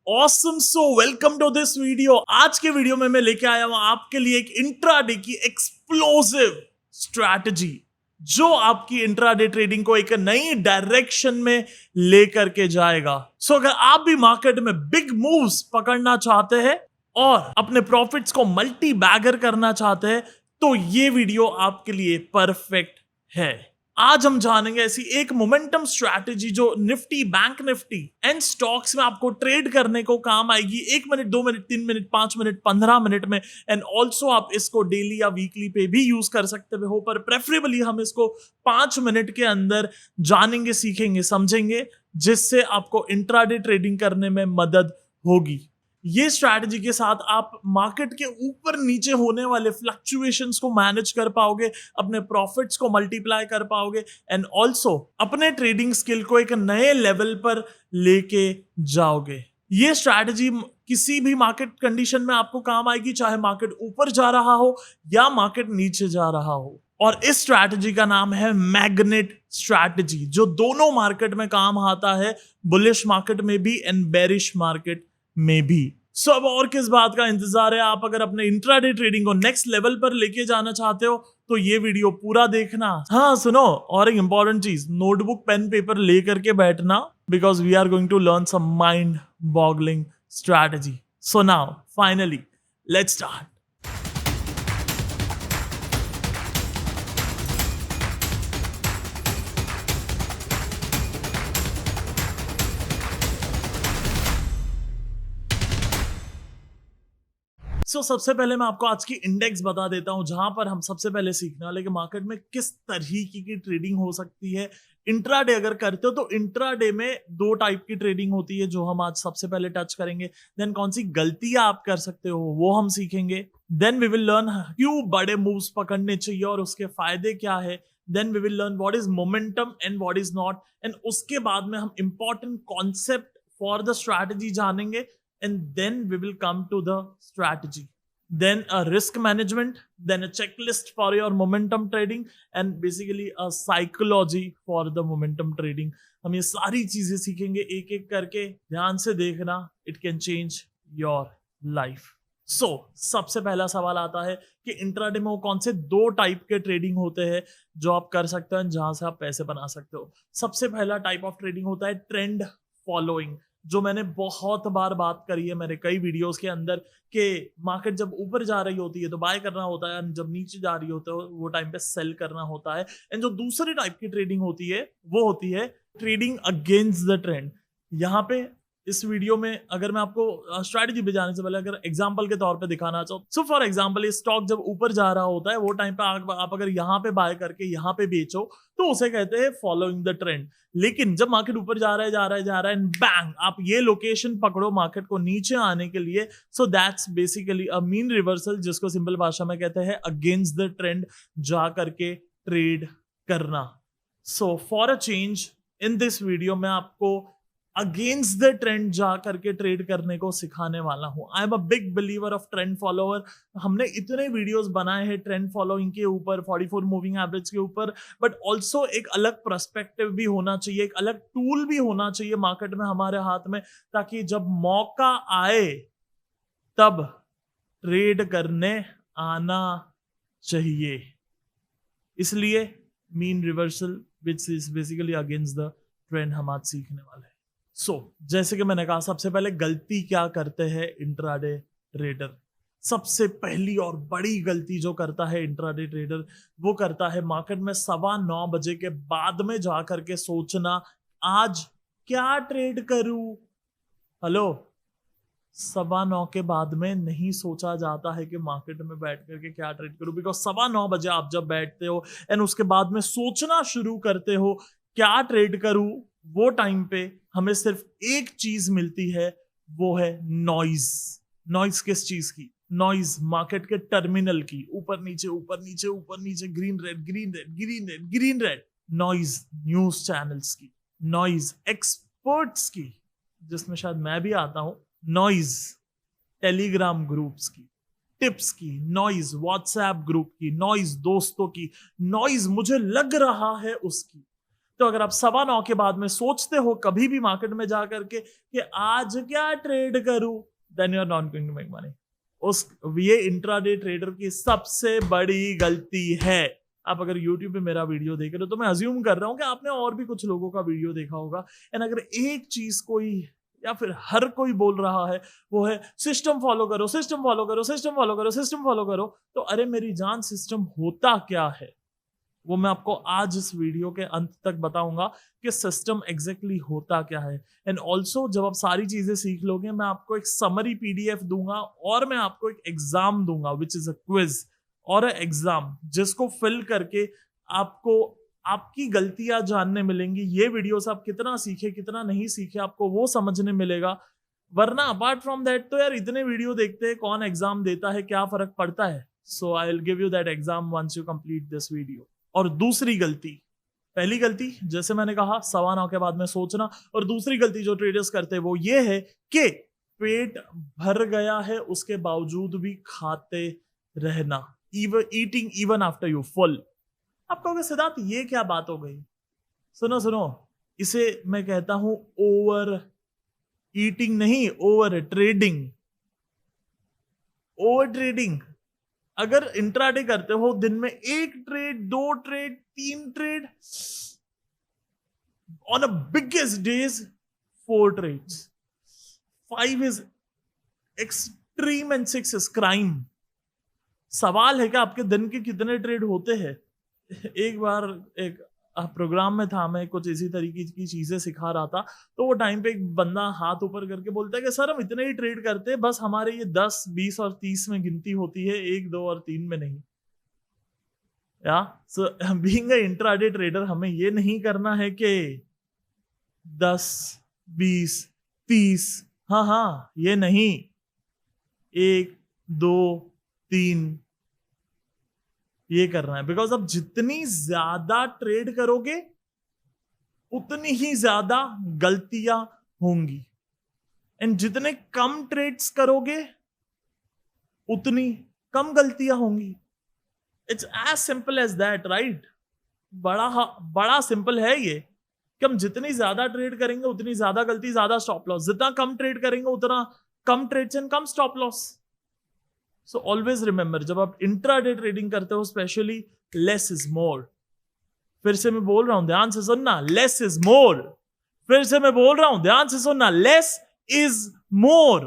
Awesome so welcome to this video. आज के video में मैं लेके आया हूं आपके लिए एक इंट्राडे की एक्सप्लोसिव स्ट्रैटेजी जो आपकी इंट्राडे ट्रेडिंग को एक नई डायरेक्शन में लेकर के जाएगा। अगर आप भी मार्केट में बिग मूव्स पकड़ना चाहते हैं और अपने प्रॉफिट्स को मल्टी बैगर करना चाहते हैं तो ये वीडियो आपके लिए परफेक्ट है। आज हम जानेंगे ऐसी एक मोमेंटम स्ट्रैटेजी जो Nifty, bank Nifty and stocks में आपको ट्रेड करने को काम आएगी 1 minute, 2 minute, 3 minute, 5 minute, 15 minute में। एंड ऑल्सो आप इसको डेली या वीकली पे भी यूज कर सकते हो, पर प्रेफरेबली हम इसको 5 मिनट के अंदर जानेंगे, सीखेंगे, समझेंगे, जिससे आपको इंट्राडे ट्रेडिंग करने में मदद होगी। ये स्ट्रैटेजी के साथ आप मार्केट के ऊपर नीचे होने वाले फ्लक्चुएशंस को मैनेज कर पाओगे, अपने प्रॉफिट्स को मल्टीप्लाई कर पाओगे एंड ऑल्सो अपने ट्रेडिंग स्किल को एक नए लेवल पर लेके जाओगे। ये स्ट्रैटेजी किसी भी मार्केट कंडीशन में आपको काम आएगी, चाहे मार्केट ऊपर जा रहा हो या मार्केट नीचे जा रहा हो। और इस स्ट्रैटेजी का नाम है मैग्नेट स्ट्रैटेजी, जो दोनों मार्केट में काम आता है, बुलिश मार्केट में भी एंड बेरिश मार्केट में भी। अब और किस बात का इंतजार है? आप अगर अपने इंट्राडे ट्रेडिंग को नेक्स्ट लेवल पर लेके जाना चाहते हो तो ये वीडियो पूरा देखना। हाँ सुनो, और एक इंपॉर्टेंट चीज, नोटबुक पेन पेपर लेकर के बैठना, because we are going to learn some mind boggling strategy. So now finally let's start. सबसे पहले मैं आपको आज की इंडेक्स बता देता हूं, जहां पर हम सबसे पहले सीखने वाले कि मार्केट में किस तरीके की ट्रेडिंग हो सकती है। इंट्राडे अगर करते हो तो इंट्राडे में 2 टाइप की ट्रेडिंग होती है, जो हम आज सबसे पहले टच करेंगे। देन कौन सी गलतियां आप कर सकते हो वो हम सीखेंगे। देन वी विल लर्न क्यों बड़े मूव्स पकड़ने चाहिए और उसके फायदे क्या है। Then we will learn what is momentum and what is not. And उसके बाद में हम important concept for the strategy जानेंगे। And then we will come to the strategy, then a risk management, then a checklist for your momentum trading, and basically a psychology for the momentum trading. हम ये सारी चीजें सीखेंगे एक एक करके, ध्यान से देखना, it can change your life. सबसे पहला सवाल आता है कि इंट्राडे में वो कौन से 2 टाइप के ट्रेडिंग होते हैं जो आप कर सकते हैं, जहां से आप पैसे बना सकते हो। सबसे पहला टाइप ऑफ ट्रेडिंग होता है ट्रेंड फॉलोइंग, जो मैंने बहुत बार बात करी है मेरे कई वीडियोस के अंदर, कि मार्केट जब ऊपर जा रही होती है तो बाय करना होता है, जब नीचे जा रही होती है वो टाइम पे सेल करना होता है। एंड जो दूसरी टाइप की ट्रेडिंग होती है वो होती है ट्रेडिंग अगेंस्ट द ट्रेंड। यहाँ पे इस वीडियो में अगर मैं आपको स्ट्रैटेजी पे जाने से पहले अगर एग्जांपल के तौर पे दिखाना चाहूँ, सो फॉर एग्जांपल ये स्टॉक जब ऊपर जा रहा होता है वो टाइम पे आप अगर यहाँ पे बाय करके यहाँ पे बेचो तो उसे कहते हैं फॉलोइंग द ट्रेंड। लेकिन जब मार्केट ऊपर जा रहा है एंड बैंग आप ये लोकेशन पकड़ो मार्केट को नीचे आने के लिए, so that's basically a mean reversal, जिसको सिंपल भाषा में कहते हैं अगेंस्ट द ट्रेंड जा करके ट्रेड करना। So for a change in this video मैं आपको अगेंस्ट द ट्रेंड जा करके ट्रेड करने को सिखाने वाला हूं। I am a big believer of trend follower. हमने इतने वीडियोस बनाए हैं ट्रेंड फॉलोइंग के ऊपर, 44 मूविंग एवरेज के ऊपर, बट ऑल्सो एक अलग पर्सपेक्टिव भी होना चाहिए, एक अलग टूल भी होना चाहिए मार्केट में हमारे हाथ में, ताकि जब मौका आए तब ट्रेड करने आना चाहिए। इसलिए mean reversal which is basically against the trend हम आज सीखने वाले हैं। जैसे कि मैंने कहा, सबसे पहले गलती क्या करते हैं इंट्राडे ट्रेडर। सबसे पहली और बड़ी गलती जो करता है इंट्राडे ट्रेडर वो करता है मार्केट में 9:15 बजे के बाद में जाकर के सोचना आज क्या ट्रेड करूं। हेलो, 9:15 के बाद में नहीं सोचा जाता है कि मार्केट में बैठ करके क्या ट्रेड करूं, बिकॉज 9:15 बजे आप जब बैठते हो एंड उसके बाद में सोचना शुरू करते हो क्या ट्रेड करूं, वो टाइम पे हमें सिर्फ एक चीज मिलती है, वो है नॉइज। नॉइज किस चीज की? नॉइज मार्केट के टर्मिनल की, ऊपर नीचे ऊपर नीचे ऊपर नीचे, green red green red green red green red. Noise news channels की, नॉइज एक्सपर्ट्स की, जिसमें शायद मैं भी आता हूं, नॉइज टेलीग्राम ग्रुप्स की, टिप्स की, नॉइज व्हाट्सएप ग्रुप की, नॉइज दोस्तों की, नॉइज मुझे लग रहा है उसकी। तो अगर आप 9:15 के बाद में सोचते हो कभी भी मार्केट में जा करके कि आज क्या ट्रेड करूं, then you are not going to make money. ये इंट्राडे ट्रेडर की सबसे बड़ी गलती है। आप अगर YouTube पे मेरा वीडियो देख रहे हो तो मैं अज्यूम कर रहा हूं कि आपने और भी कुछ लोगों का वीडियो देखा होगा, एंड अगर एक चीज कोई या फिर हर कोई बोल रहा है वो है सिस्टम फॉलो करो, सिस्टम फॉलो करो, सिस्टम फॉलो करो, सिस्टम फॉलो करो, तो अरे मेरी जान सिस्टम होता क्या है वो मैं आपको आज इस वीडियो के अंत तक बताऊंगा कि सिस्टम एग्जैक्टली होता क्या है। एंड ऑल्सो जब आप सारी चीजें सीख लोगे मैं आपको एक समरी PDF दूंगा और मैं आपको एक एग्जाम दूंगा विच इज अ क्विज और एग्जाम, जिसको फिल करके आपको आपकी गलतियां जानने मिलेंगी। ये वीडियो से आप कितना सीखे कितना नहीं सीखे आपको वो समझने मिलेगा, वरना अपार्ट फ्रॉम दैट तो यार इतने वीडियो देखते हैं, कौन एग्जाम देता है, क्या फर्क पड़ता है। So I will give you that exam once you complete this video. और दूसरी गलती, पहली गलती जैसे मैंने कहा 9:15 के बाद में सोचना, और दूसरी गलती जो ट्रेडर्स करते हैं वो ये है कि पेट भर गया है उसके बावजूद भी खाते रहना, eating even after you full. आप कहोगे सिद्धार्थ ये क्या बात हो गई? सुनो सुनो, इसे मैं कहता हूं ओवर ईटिंग नहीं, ओवर ट्रेडिंग। ओवर ट्रेडिंग, अगर इंट्राडे करते हो दिन में 1 trade 2 trade 3 trade, on a biggest days 4 trades, 5 is extreme and 6 is crime. सवाल है कि आपके दिन के कितने ट्रेड होते हैं। एक बार एक प्रोग्राम में था, मैं कुछ इसी तरीके की चीजें सिखा रहा था, तो वो टाइम पे एक बंदा हाथ ऊपर करके बोलता है कि सर हम इतने ही ट्रेड करते हैं, बस हमारे ये 10 20 और 30 में गिनती होती है, 1 2 और 3 में नहीं। या so being a intraday trader हमें ये नहीं करना है कि 10 20 30, हाँ ये नहीं, 1 2 3 ये करना है। बिकॉज अब जितनी ज्यादा ट्रेड करोगे उतनी ही ज्यादा गलतियां होंगी, एंड जितने कम ट्रेड्स करोगे उतनी कम गलतियां होंगी। It's as simple as that, right? बड़ा सिंपल है ये कि हम जितनी ज्यादा ट्रेड करेंगे उतनी ज्यादा गलती, ज्यादा स्टॉप लॉस, जितना कम ट्रेड करेंगे उतना कम ट्रेड्स एंड कम stop loss. So always remember, जब आप इंट्राडे ट्रेडिंग करते हो स्पेशली, लेस इज मोर। फिर से मैं बोल रहा हूं, ध्यान से सुनना, लेस इज मोर। फिर से मैं बोल रहा हूं, ध्यान से सुनना, लेस इज मोर।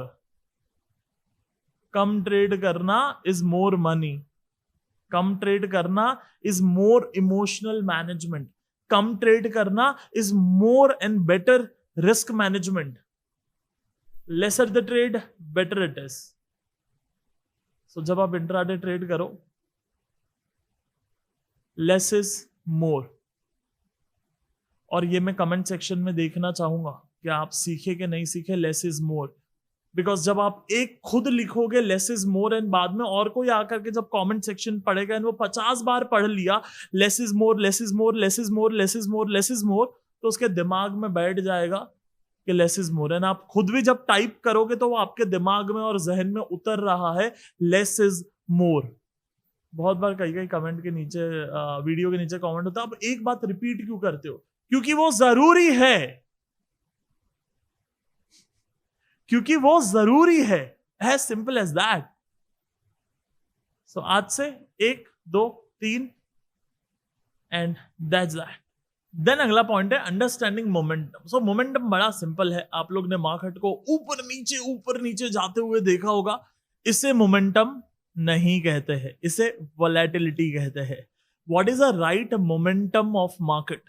कम ट्रेड करना इज मोर मनी, कम ट्रेड करना इज मोर इमोशनल मैनेजमेंट, कम ट्रेड करना is more and better risk management. Lesser the trade better it is. So जब आप इंट्राडे ट्रेड करो, लेस इज मोर। और ये मैं कमेंट सेक्शन में देखना चाहूंगा कि आप सीखे कि नहीं सीखे लेस इज मोर। बिकॉज जब आप एक खुद लिखोगे लेस इज मोर, एंड बाद में और कोई आकर के जब कमेंट सेक्शन पढ़ेगा एंड वो 50 बार पढ़ लिया less is more, less is more, less is more, less is more, less is मोर, तो उसके दिमाग में बैठ जाएगा कि लेस इज मोर। एंड आप खुद भी जब टाइप करोगे तो वो आपके दिमाग में और जहन में उतर रहा है लेस इज मोर। बहुत बार कई कमेंट के नीचे, वीडियो के नीचे कमेंट होता है, आप एक बात रिपीट क्यों करते हो? क्योंकि वो जरूरी है, क्योंकि वो जरूरी है, एज सिंपल एज दैट। सो आज से 1 2 3 एंड दैट्स दैट। देन अगला पॉइंट है अंडरस्टैंडिंग मोमेंटम। सो मोमेंटम बड़ा सिंपल है, आप लोग ने मार्केट को ऊपर नीचे जाते हुए देखा होगा। इसे मोमेंटम नहीं कहते हैं, इसे वोलेटिलिटी कहते हैं। What is a right momentum of market?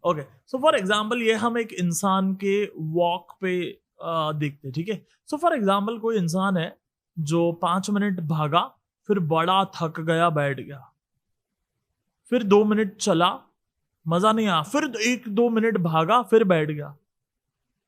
Okay, so for example ये हम एक इंसान के वॉक पे देखते हैं, ठीक है? सो फॉर एग्जांपल कोई इंसान है जो 5 मिनट भागा, फिर बड़ा थक गया, बैठ गया, फिर 2 मिनट चला, मजा नहीं आया, फिर 1-2 मिनट भागा, फिर बैठ गया।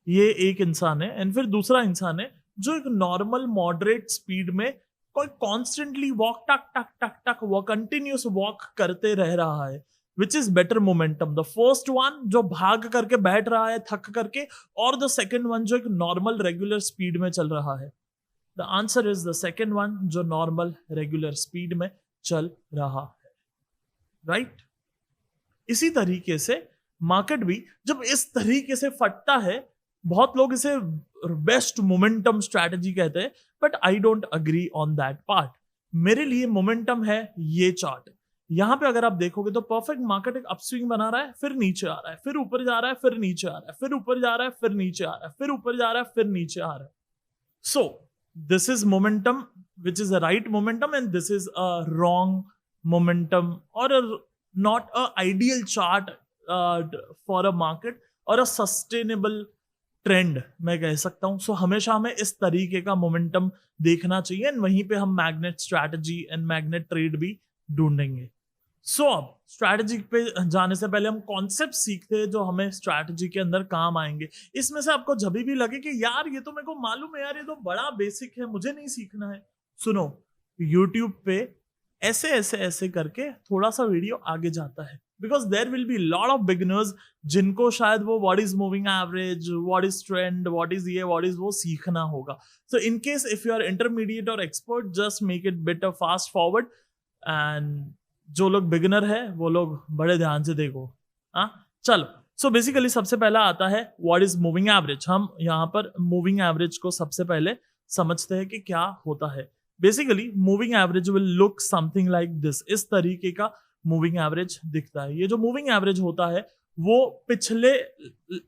ये एक इंसान है। एंड फिर दूसरा इंसान है जो एक नॉर्मल मॉडरेट स्पीड में कोई कॉन्स्टेंटली वॉक टक टक टक टक वो कंटिन्यूस वॉक करते रह रहा है, which is better momentum, the first one जो भाग करके बैठ रहा है थक करके, और द सेकेंड वन जो एक नॉर्मल रेगुलर स्पीड में चल रहा है? The answer is the second one जो नॉर्मल रेगुलर स्पीड में चल रहा है, राइट? इसी तरीके से मार्केट भी जब इस तरीके से फटता है, बहुत लोग इसे बेस्ट मोमेंटम स्ट्रैटेजी कहते हैं, but I don't agree on that part. मेरे लिए मोमेंटम है ये चार्ट। यहां पे अगर आप देखोगे तो परफेक्ट मार्केट एक अपस्विंग बना रहा है, फिर नीचे आ रहा है, फिर ऊपर जा रहा है, फिर नीचे आ रहा है, फिर ऊपर जा रहा है, फिर नीचे आ रहा है, फिर ऊपर जा रहा है, फिर नीचे आ रहा है। So this is momentum, which is a right momentum, and this is a wrong momentum, or not a ideal chart for a market or a sustainable trend मैं कह सकता हूं। सो हमेशा हमें इस तरीके का मोमेंटम देखना चाहिए, एंड वहीं पे हम magnet strategy and magnet trade भी ढूंढेंगे। सो अब स्ट्रैटेजी पे जाने से पहले हम कॉन्सेप्ट सीखते हैं जो हमें स्ट्रैटेजी के अंदर काम आएंगे। इसमें से आपको जब भी लगे कि यार ये तो मेरे को मालूम है, यार ये तो बड़ा बेसिक है, मुझे नहीं सीखना है, सुनो, यूट्यूब पे ऐसे ऐसे ऐसे करके थोड़ा सा वीडियो आगे जाता है, because there will be lot of beginners जिनको शायद वो what is moving average, what is trend, what is ये, व्हाट इज वो सीखना होगा। So in case if you are intermediate और expert, just make it better fast forward, and जो लोग बिगिनर है वो लोग बड़े ध्यान से देखो। हाँ चलो, सो बेसिकली सबसे पहला आता है व्हाट इज मूविंग एवरेज। हम यहाँ पर मूविंग एवरेज को सबसे पहले समझते हैं कि क्या होता है। Basically moving average will look something like this, इस तरीके का मूविंग एवरेज दिखता है। ये जो मूविंग एवरेज होता है वो पिछले,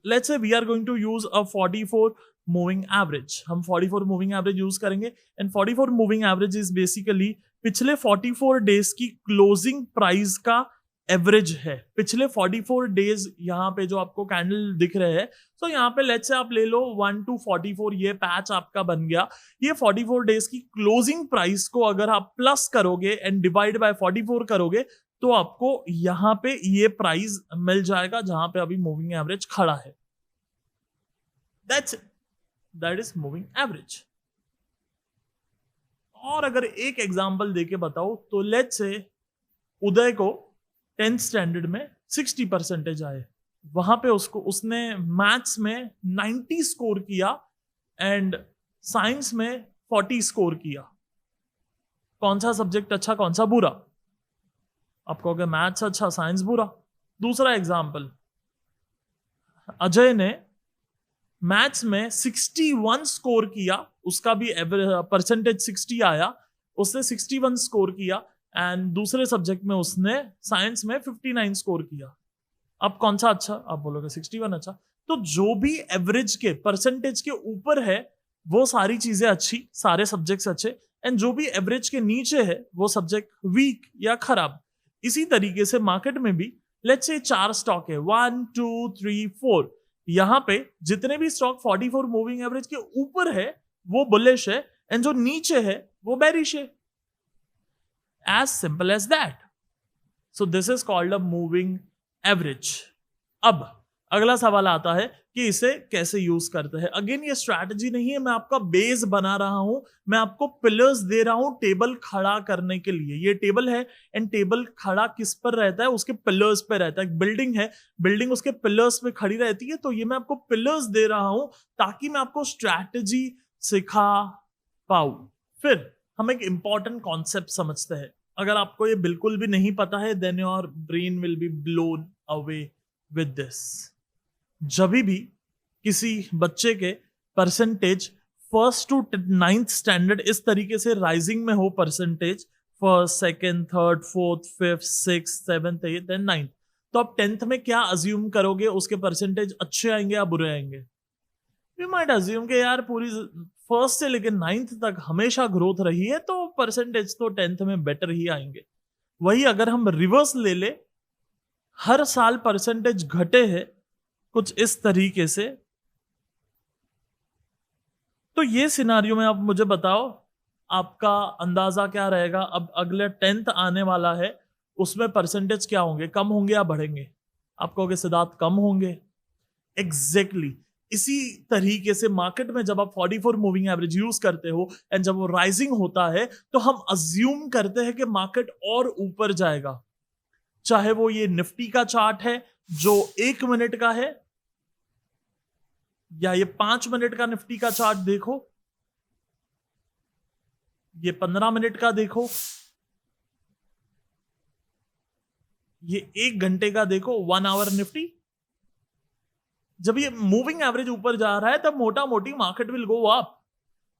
let's say we are going to use a 44 moving average, हम 44 मूविंग एवरेज यूज करेंगे, and 44 moving average is basically पिछले 44 डेज की क्लोजिंग प्राइस का एवरेज है। पिछले 44 डेज यहाँ पे जो आपको कैंडल दिख रहे हैं, तो यहाँ पे लेट्स से आप ले लो 1 to 44, ये पैच आपका बन गया। ये 44 डेज की क्लोजिंग प्राइस को अगर आप प्लस करोगे एंड डिवाइड बाय 44 करोगे तो आपको यहाँ पे ये प्राइस मिल जाएगा जहां पे अभी मूविंग एवरेज खड़ा है। That's it, that is moving average. और अगर एक एग्जांपल देके बताओ तो लेट्स से उदय को 10th स्टैंडर्ड में 60% आए, वहां पे उसने मैथ्स में 90 स्कोर किया एंड साइंस में 40 स्कोर किया। कौन सा सब्जेक्ट अच्छा, कौन सा बुरा? आप कहोगे मैथ्स अच्छा, साइंस बुरा। दूसरा एग्जांपल, अजय ने मैथ्स में 61 स्कोर किया, उसका भी परसेंटेज 60 आया, उसने 61 स्कोर किया, एंड दूसरे सब्जेक्ट में उसने साइंस में 59 स्कोर किया। अब कौन सा अच्छा? आप बोलोगे 61 अच्छा। तो जो भी एवरेज के परसेंटेज के ऊपर है वो सारी चीजें अच्छी, सारे सब्जेक्ट्स अच्छे, एंड जो भी एवरेज के नीचे है वो सब्जेक्ट वीक या खराब। इसी तरीके से मार्केट में भी लेट्स से 4 स्टॉक है, 1 2 3 4, यहां पे जितने भी स्टॉक 44 मूविंग एवरेज के ऊपर है वो बुलिश है, एंड जो नीचे है वो बेरिश है। As simple as that. So this is called a moving average. अब अगला सवाल आता है कि इसे कैसे यूज करते हैं। अगेन ये स्ट्रैटेजी नहीं है, मैं आपका बेस बना रहा हूं, मैं आपको पिलर्स दे रहा हूं टेबल खड़ा करने के लिए। ये टेबल है, एंड टेबल खड़ा किस पर रहता है? उसके पिलर्स पे रहता है। एक बिल्डिंग है, बिल्डिंग उसके पिलर्स पे खड़ी रहती है, तो ये मैं आपको पिलर्स दे रहा हूं ताकि मैं आपको स्ट्रैटेजी सिखा पाऊं। फिर हम एक इंपॉर्टेंट कॉन्सेप्ट समझते हैं। अगर आपको ये बिल्कुल भी नहीं पता है, then your brain will be blown away with this. जब भी किसी बच्चे के percentage 1st to 9th standard इस तरीके से राइजिंग में हो, percentage 1st, 2nd, 3rd, 4th, 5th, 6th, 7th, 8th and 9th, तो आप 10th में क्या अज्यूम करोगे? उसके परसेंटेज अच्छे आएंगे या बुरे आएंगे? वी माइट अज्यूम कि यार पूरी 1st से लेकर 9th तक हमेशा ग्रोथ रही है, तो परसेंटेज तो 10th में बेटर ही आएंगे। वही अगर हम रिवर्स ले ले, हर साल परसेंटेज घटे हैं कुछ इस तरीके से, तो ये सिनारियो में आप मुझे बताओ आपका अंदाजा क्या रहेगा? अब अगले 10th आने वाला है, उसमें परसेंटेज क्या होंगे? कम होंगे या बढ़ेंगे? आप कहोगे सिद्धार्थ कम होंगे। एग्जैक्टली इसी तरीके से मार्केट में जब आप 44 मूविंग एवरेज यूज करते हो एंड जब वो राइजिंग होता है, तो हम अज्यूम करते हैं कि मार्केट और ऊपर जाएगा। चाहे वो ये निफ्टी का चार्ट है जो 1 मिनट का है, या ये 5 मिनट का निफ्टी का चार्ट देखो, ये 15 मिनट का देखो, ये 1 घंटे का देखो, 1 आवर निफ्टी, जब ये मूविंग एवरेज ऊपर जा रहा है तब मोटा मोटी मार्केट विल गो अप।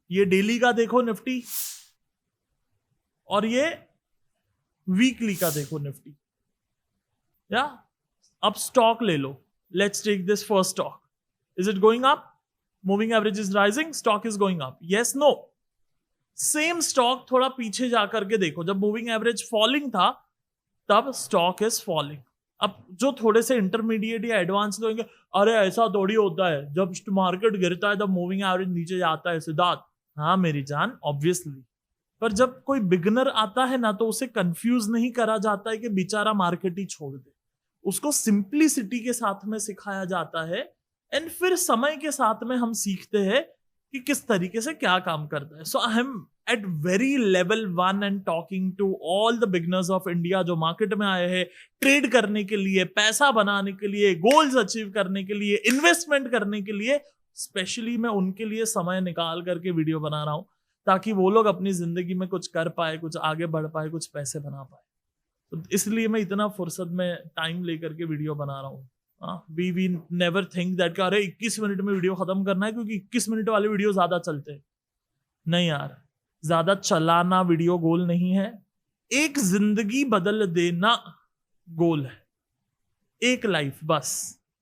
ये डेली का देखो निफ्टी, और ये वीकली का देखो निफ्टी, या अब स्टॉक ले लो, let's take this first stock, is it going up? Moving average is rising, stock is going up, yes no? Same stock थोड़ा पीछे जाकर के देखो, जब मूविंग एवरेज फॉलिंग था तब स्टॉक इज फॉलिंग। अब जो थोड़े से इंटरमीडिएट या एडवांस होंगे, अरे ऐसा थोड़ी होता है, जब मार्केट गिरता है तब मूविंग एवरेज नीचे जाता है सिद्धार्थ। हाँ मेरी जान, ऑब्वियसली, पर जब कोई बिगनर आता है ना तो उसे कंफ्यूज नहीं करा जाता है कि बेचारा मार्केट ही छोड़ दे, उसको सिंप्लिसिटी के साथ में सिखाया जाता है, एंड फिर समय के साथ में हम सीखते हैं कि किस तरीके से क्या काम करता है। So I am at very level 1 and talking to all the beginners of India जो मार्केट में आए हैं ट्रेड करने के लिए, पैसा बनाने के लिए, गोल्स अचीव करने के लिए, इन्वेस्टमेंट करने के लिए। स्पेशली मैं उनके लिए समय निकाल करके वीडियो बना रहा हूं ताकि वो लोग अपनी जिंदगी में कुछ कर पाए, कुछ आगे बढ़ पाए, कुछ पैसे बना पाए। तो इसलिए मैं इतना फुर्सत में टाइम लेकर के वीडियो बना रहा हूँ। वी नेवर थिंक दैट अरे 21 मिनट में वीडियो खत्म करना है क्योंकि 21 मिनट वाले वीडियो ज्यादा चलते हैं। नहीं यार, ज्यादा चलाना वीडियो गोल नहीं है, एक जिंदगी बदल देना गोल है, एक लाइफ। बस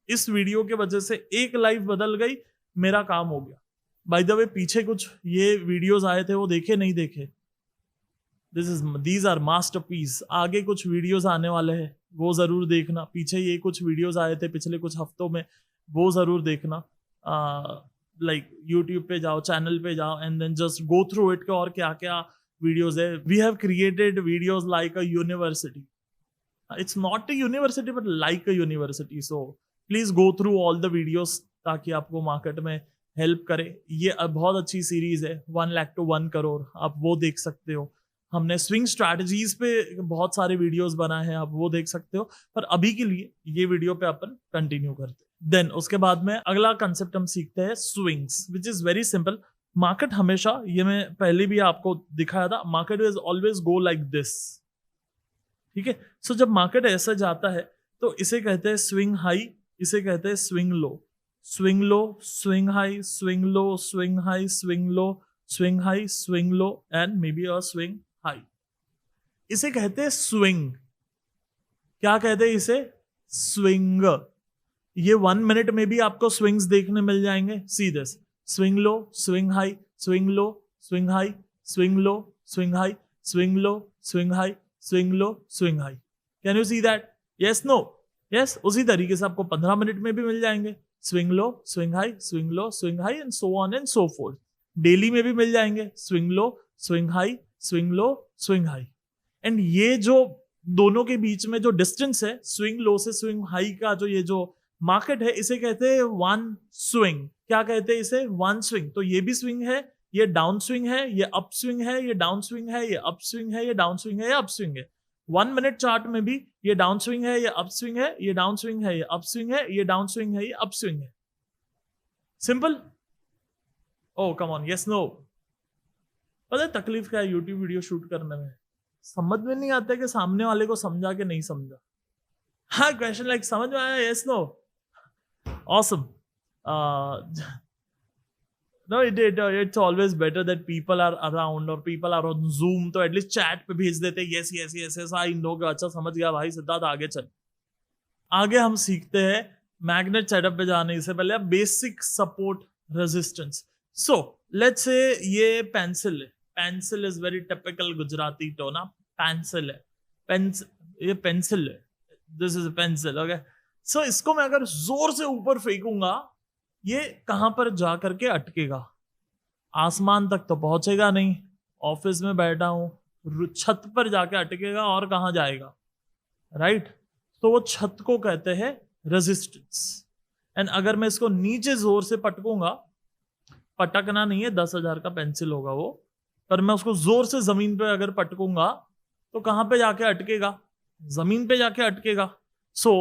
इस वीडियो के वजह से एक लाइफ बदल गई, मेरा काम हो गया। बाय द वे, पीछे कुछ ये वीडियोस आए थे, वो देखे नहीं देखे? These are masterpiece. आगे कुछ वीडियोस आने वाले हैं, वो जरूर देखना। पीछे ये कुछ वीडियोस आए थे पिछले कुछ हफ्तों में, वो जरूर देखना। लाइक यूट्यूब पे जाओ, चैनल पे जाओ, and then just go through it, और क्या क्या वीडियोस है। We have created videos like a university. It's not a university but like a university. So please go through all the videos ताकि आपको मार्केट में help करे। ये बहुत अच्छी सीरीज है, 1 लाख टू 1 करोड़, आप वो देख सकते हो। हमने स्विंग स्ट्रैटेजीज पे बहुत सारे वीडियोस बनाए हैं, आप वो देख सकते हो। पर अभी के लिए ये वीडियो पे अपन कंटिन्यू करते हैं। देन उसके बाद में अगला कंसेप्ट हम सीखते हैं swings, which is very simple. Market हमेशा, ये मैं पहले भी आपको दिखाया था, market is always go like this, ठीक है। सो जब मार्केट ऐसा जाता है तो इसे कहते हैं स्विंग हाई, इसे कहते हैं swing low. Swing low, swing high, swing low, swing high, swing low, swing high, swing low, and may be a swing high. इसे कहते हैं स्विंग। क्या कहते हैं इसे? स्विंग। ये 1 मिनट में भी आपको स्विंग्स देखने मिल जाएंगे। See this, swing low, swing high, swing low, swing high, swing low, swing high, swing low, swing high, swing low, swing high. Can you see that? Yes, no? Yes. उसी तरीके से आपको 15 मिनट में भी मिल जाएंगे। Swing low, swing high, swing low, swing high, and so on and so fourth. Daily में भी मिल जाएंगे। Swing low, swing high, swing low, swing high. And ये जो दोनों के बीच में जो डिस्टेंस है, स्विंग लो से स्विंग हाई का, जो ये जो मार्केट है, इसे कहते हैं 1 स्विंग। क्या कहते हैं इसे? 1 स्विंग। तो ये भी स्विंग है, ये डाउन स्विंग है, ये अप स्विंग है, ये डाउन स्विंग है, ये अप स्विंग है, ये डाउन स्विंग है, ये अप स्विंग है। 1 मिनट चार्ट में भी ये डाउन स्विंग है, ये अप स्विंग है, ये डाउन स्विंग है, ये अप स्विंग है, ये डाउन स्विंग है, ये अप स्विंग है। Simple. Oh come on, yes, no? पता है तकलीफ क्या है यूट्यूब वीडियो शूट करने में? समझ में नहीं आता कि सामने वाले को समझा के नहीं समझा। हाँ, क्वेश्चन लाइक समझ में आया? Yes, no? Awesome. No, it's always better that people are around or people are on Zoom, तो एटलीस्ट चैट पे भेज देते yes yes yes yes I know. अच्छा समझ गया भाई सिद्धार्थ, आगे चल। आगे हम सीखते हैं मैग्नेट सेटअप पे जाने से पहले basic support resistance. So let's से ये पेंसिल है। Pencil is very typical Gujarati tone. Pencil है, ये पेंसिल है, दिस इज पेंसिल, ओके। सो इसको मैं अगर जोर से ऊपर फेंकूंगा, ये कहां पर जा करके अटकेगा? आसमान तक तो पहुंचेगा नहीं। ऑफिस में बैठा हूं, छत पर जाके अटकेगा, और कहां जाएगा? राइट? तो वो छत को कहते हैं रेजिस्टेंस। एंड अगर मैं इसको नीचे जोर से पटकूंगा, पटकना नहीं है, 10,000 का पेंसिल होगा वो, पर मैं उसको जोर से जमीन पे अगर पटकूंगा तो कहां पे जाके अटकेगा? जमीन पे जाके अटकेगा। सो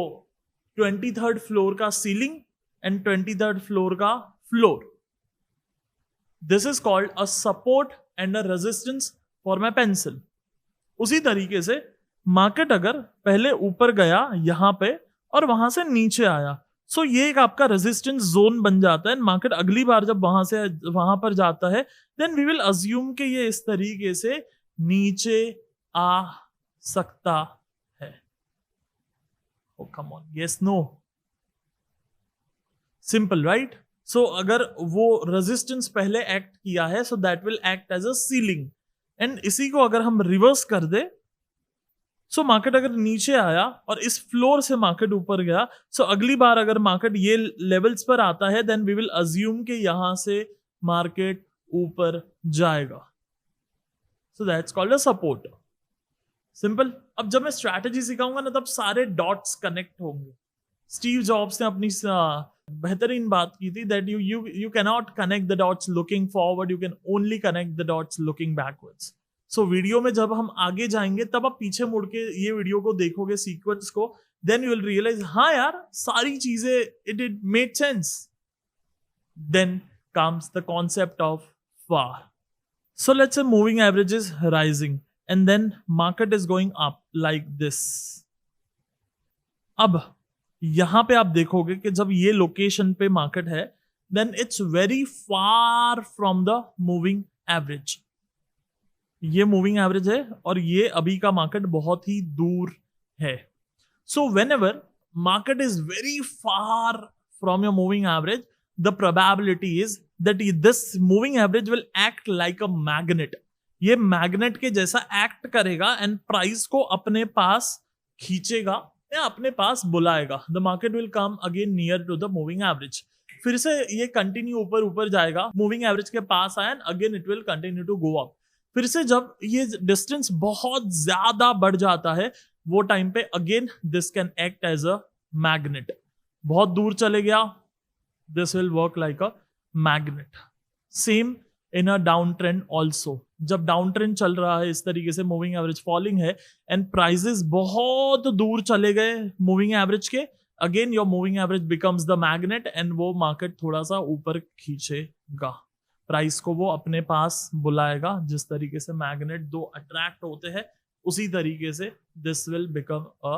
23rd फ्लोर का सीलिंग एंड 23rd फ्लोर का floor, this is called a support and a resistance for my pencil. उसी तरीके से मार्केट अगर पहले ऊपर गया यहां पे और वहां से नीचे आया, सो ये एक आपका रेजिस्टेंस जोन बन जाता है। मार्केट अगली बार जब वहां पर जाता है, देन वी विल अज्यूम कि ये इस तरीके से नीचे आ सकता है। Oh come on, yes no, simple right. So अगर वो रेजिस्टेंस पहले एक्ट किया है, so that will act as a ceiling. And इसी को अगर हम रिवर्स कर दे, सो मार्केट अगर नीचे आया और इस फ्लोर से मार्केट ऊपर गया, सो अगली बार अगर मार्केट ये लेवल्स पर आता है, देन वी विल अज्यूम कि यहां से मार्केट ऊपर जाएगा। So that's called a support. Simple. अब जब मैं स्ट्रैटेजी सिखाऊंगा ना, तब सारे डॉट्स कनेक्ट होंगे। स्टीव जॉब्स ने अपनी बेहतरीन बात की थी, that you can not connect the dots looking forward, you can only connect the dots looking backwards. So video में जब हम आगे जाएंगे, तब आप पीछे मुड़ के ये वीडियो को देखोगे, सीक्वेंस को, देन यू विल रियलाइज हाँ यार, सारी चीजें it made sense. Then comes the concept of far. So let's say moving average is rising and then market is going up like this. अब यहां पे आप देखोगे कि जब ये लोकेशन पे मार्केट है, then it's very far from the moving average. ये मूविंग एवरेज है और ये अभी का मार्केट बहुत ही दूर है. So whenever market is very far from your moving average, the probability is that this moving average will act like a magnet. ये मैग्नेट के जैसा एक्ट करेगा एंड प्राइस को अपने पास खींचेगा या अपने पास बुलाएगा. The market will come again near to the moving average. फिर से ये कंटिन्यू ऊपर ऊपर जाएगा, मूविंग एवरेज के पास आया and again it will continue to go up. फिर से जब ये डिस्टेंस बहुत ज्यादा बढ़ जाता है, वो टाइम पे again this can act as a magnet. बहुत दूर चले गया, this will work like a magnet. Same in a down trend also. जब डाउन ट्रेंड चल रहा है इस तरीके से, मूविंग एवरेज फॉलिंग है एंड प्राइसेस बहुत दूर चले गए मूविंग एवरेज के, again your moving average becomes the magnet and वो मार्केट थोड़ा सा ऊपर खींचेगा, प्राइस को वो अपने पास बुलाएगा. जिस तरीके से मैग्नेट दो अट्रैक्ट होते हैं, उसी तरीके से this will become a